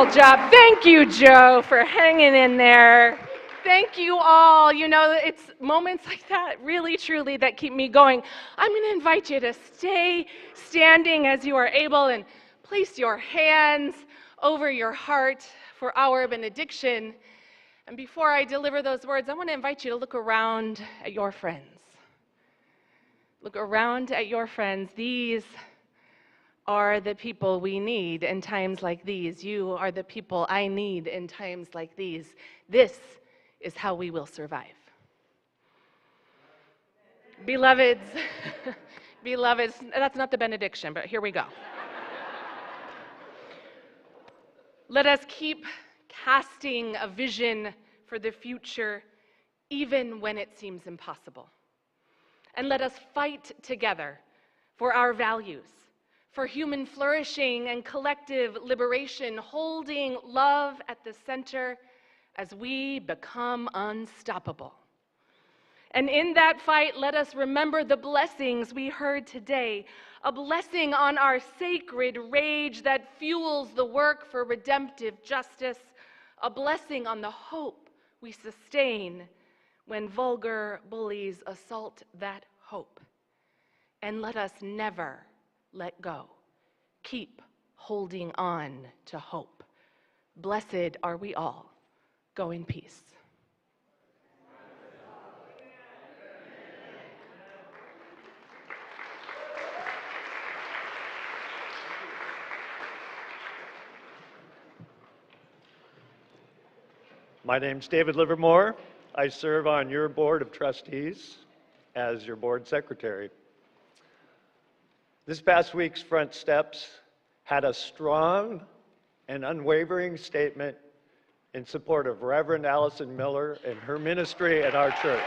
Wonderful job. Thank you, Joe, for hanging in there. Thank you all. You know, it's moments like that, really, truly, that keep me going. I'm going to invite you to stay standing as you are able and place your hands over your heart for our benediction. And before I deliver those words, I want to invite you to look around at your friends. Look around at your friends. These are the people we need in times like these. You are the people I need in times like these. This is how we will survive. Beloveds, beloveds, that's not the benediction, but here we go. Let us keep casting a vision for the future, even when it seems impossible. And let us fight together for our values, for human flourishing and collective liberation, holding love at the center as we become unstoppable. And in that fight, let us remember the blessings we heard today, a blessing on our sacred rage that fuels the work for redemptive justice, a blessing on the hope we sustain when vulgar bullies assault that hope. And let us never let go. Keep holding on to hope. Blessed are we all. Go in peace. My name's David Livermore. I serve on your board of trustees as your board secretary. This past week's Front Steps had a strong and unwavering statement in support of Reverend Allison Miller and her ministry at our church.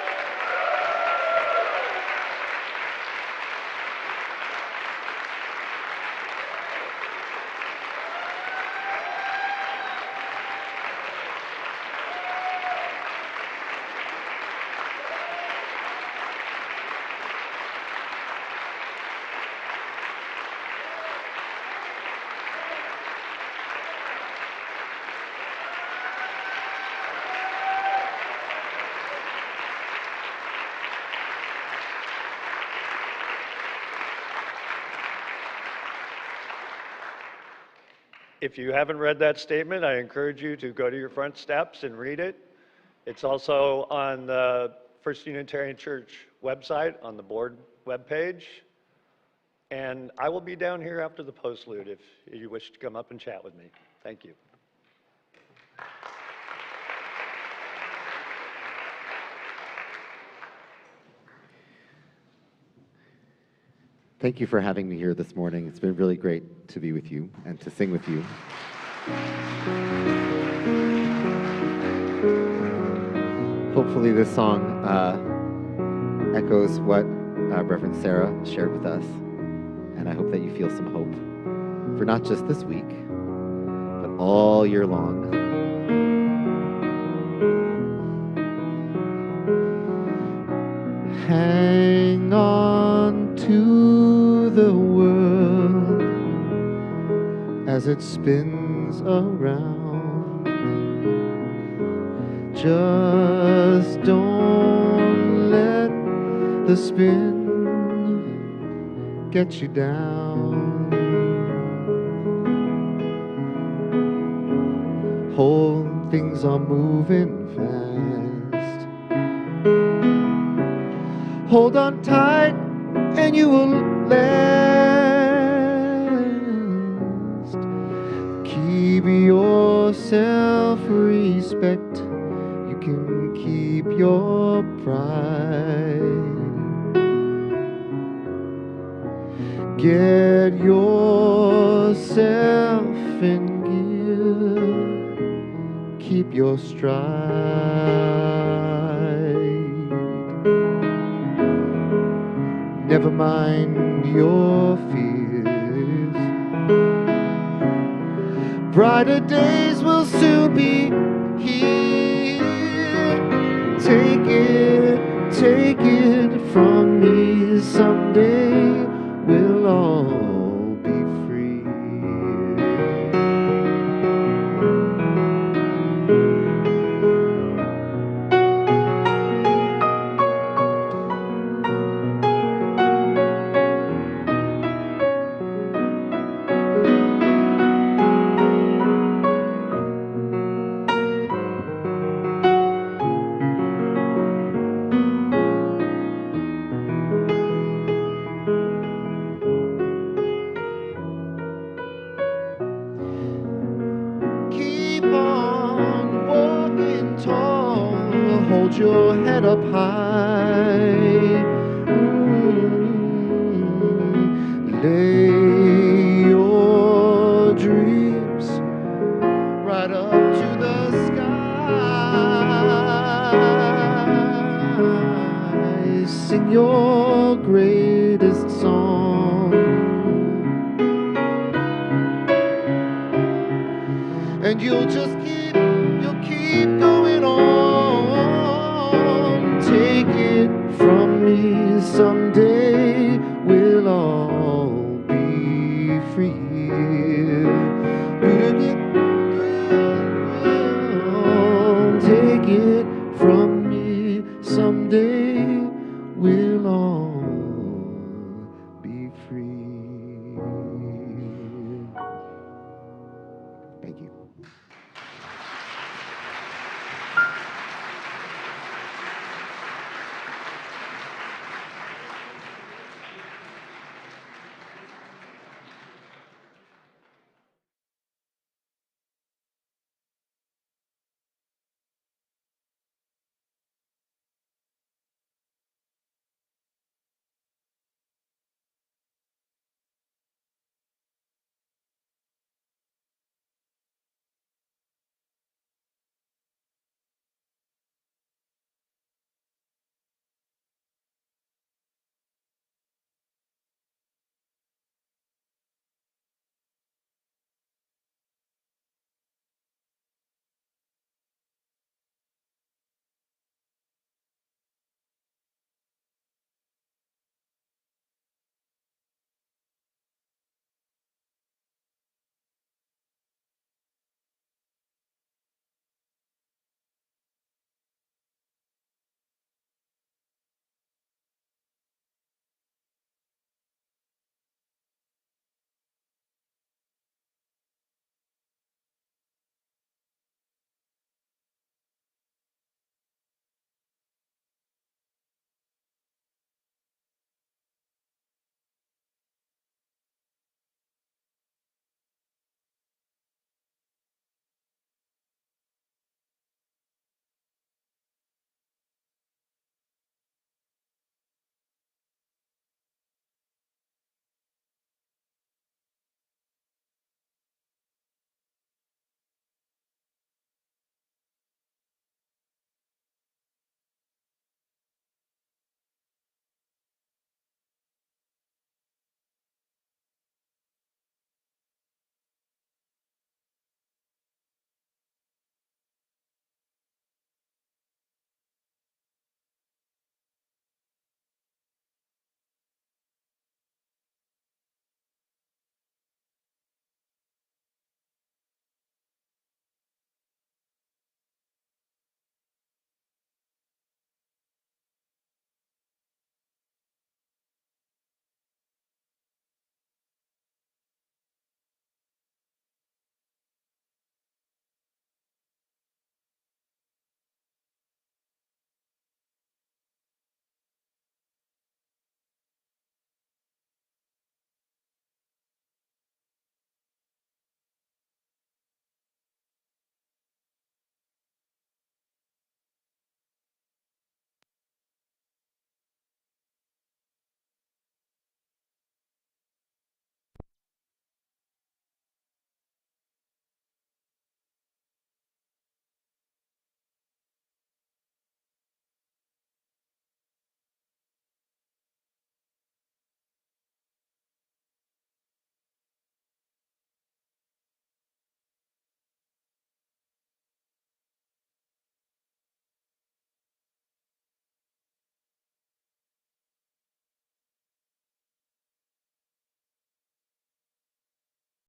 If you haven't read that statement, I encourage you to go to your Front Steps and read it. It's also on the First Unitarian Church website, on the board webpage. And I will be down here after the postlude if you wish to come up and chat with me. Thank you. Thank you for having me here this morning. It's been really great to be with you and to sing with you. Hopefully this song echoes what Reverend Sara shared with us, and I hope that you feel some hope for not just this week, but all year long. Hang on to the world as it spins around. Just don't let the spin get you down. Whole things are moving fast. Hold on tight and you will last. Keep your self-respect. You can keep your pride. Get yourself in gear. Keep your stride. Never mind your fears. Brighter days will soon be here. Take it from me. Someday we'll all be free. hold your head up high. Lay